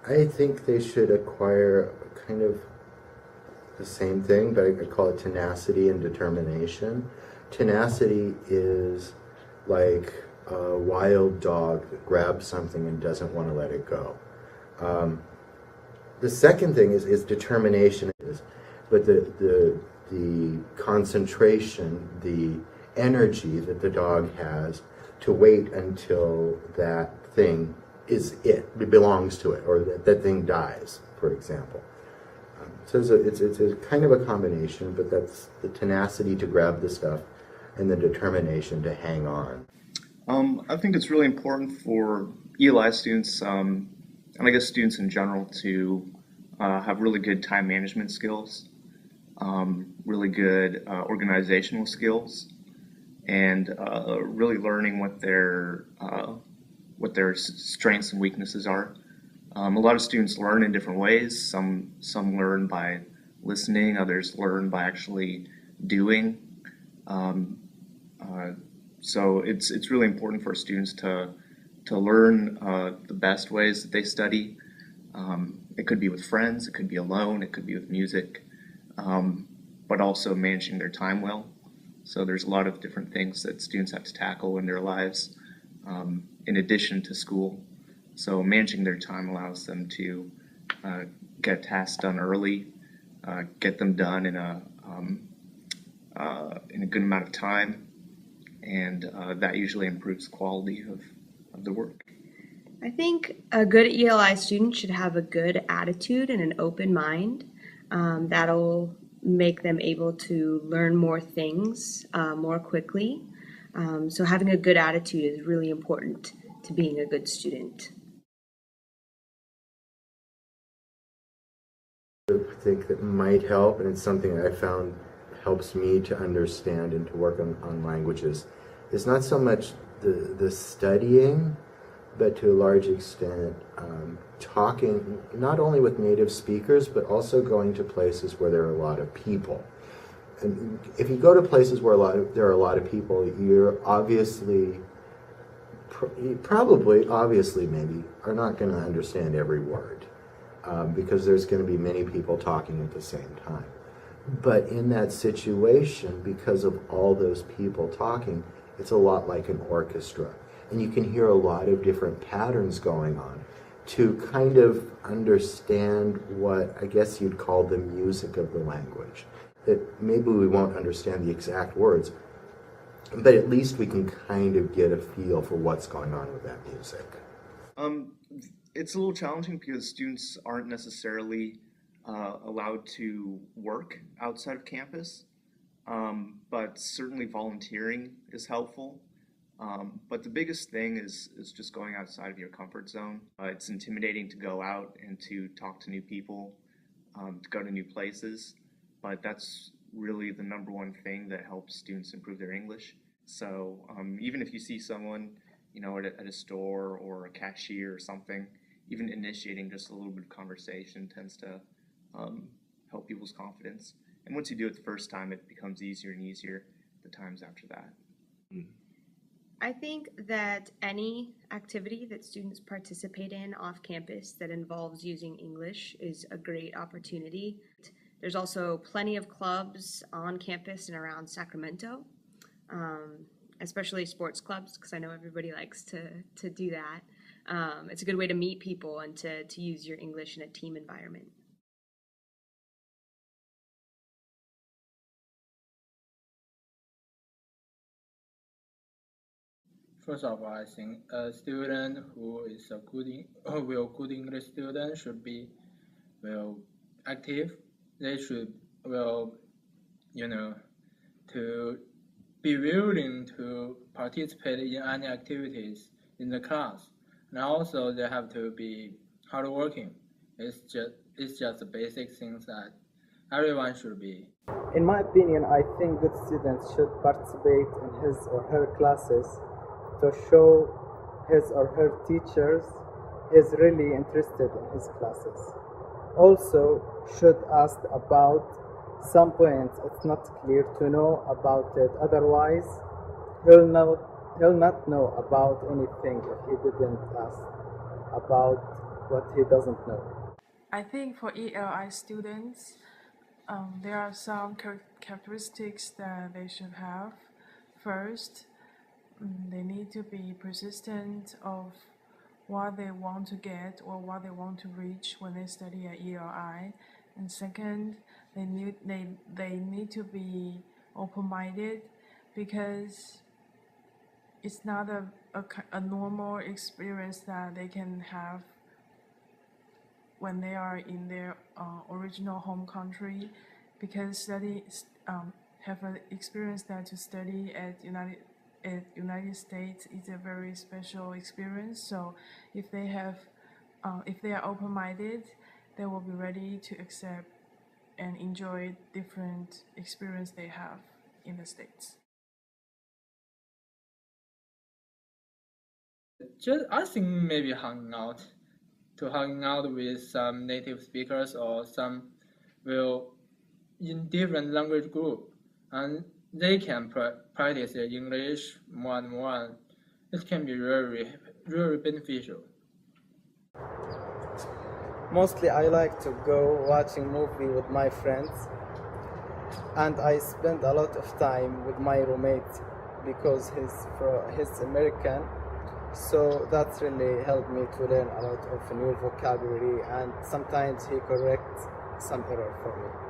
I think they should acquire kind of the same thing, but I call it tenacity and determination. Tenacity is like a wild dog that grabs something and doesn't want to let it go. Um, the second thing is determination, but the concentration, the energy that the dog has to wait until that thing it belongs to it, or that thing dies, for example. So it's a kind of a combination, but that's the tenacity to grab the stuff and the determination to hang on. I think it's really important for ELI students, and I guess students in general, to have really good time management skills, really good organizational skills, and really learning what their strengths and weaknesses are. A lot of students learn in different ways. Some learn by listening, others learn by actually doing. Um, so it's really important for students to learn the best ways that they study. It could be with friends, it could be alone, it could be with music, but also managing their time well. So there's a lot of different things that students have to tackle in their lives, in addition to school. So managing their time allows them to get tasks done early, get them done in a good amount of time, and that usually improves the quality of the work. I think a good ELI student should have a good attitude and an open mind. That'll make them able to learn more things more quickly. So having a good attitude is really important to being a good student. I think that might help, and it's something that I found helps me to understand and to work on languages. It's not so much the studying, but to a large extent talking not only with native speakers, but also going to places where there are a lot of people. And if you go to places where there are a lot of people, you're obviously, obviously maybe, are not going to understand every word because there's going to be many people talking at the same time. But in that situation, because of all those people talking, it's a lot like an orchestra. And you can hear a lot of different patterns going on to kind of understand what I guess you'd call the music of the language. That maybe we won't understand the exact words, but at least we can kind of get a feel for what's going on with that music. It's a little challenging because students aren't necessarily allowed to work outside of campus, but certainly volunteering is helpful. But the biggest thing is just going outside of your comfort zone. It's intimidating to go out and to talk to new people, to go to new places, but that's really the number one thing that helps students improve their English. So even if you see someone, at a store or a cashier or something, even initiating just a little bit of conversation tends to help people's confidence. And once you do it the first time, it becomes easier and easier the times after that. I think that any activity that students participate in off campus that involves using English is a great opportunity. There's also plenty of clubs on campus and around Sacramento, especially sports clubs, because I know everybody likes to do that. It's a good way to meet people and to use your English in a team environment. First of all, I think a student who is a good English student should be active. They should to be willing to participate in any activities in the class, and also they have to be hardworking. It's just the basic things that everyone should be. In my opinion, I think good students should participate in his or her classes to show his or her teachers is really interested in his classes. Also, should ask about some points it's not clear to know about it. Otherwise, he'll not know about anything if he didn't ask about what he doesn't know. I think for ELI students, there are some characteristics that they should have. First, they need to be persistent of what they want to get or what they want to reach when they study at ELI. And second, they need to be open-minded, because it's not a normal experience that they can have when they are in their original home country, because have an experience that to study at United States is a very special experience. So if they are open-minded, they will be ready to accept and enjoy different experience they have in the States. I think maybe hanging out with some native speakers or some in different language group, and they can practice their English more and more, and it can be very, very beneficial. Mostly I like to go watching movie with my friends, and I spend a lot of time with my roommate because he's American, so that's really helped me to learn a lot of new vocabulary, and sometimes he corrects some error for me.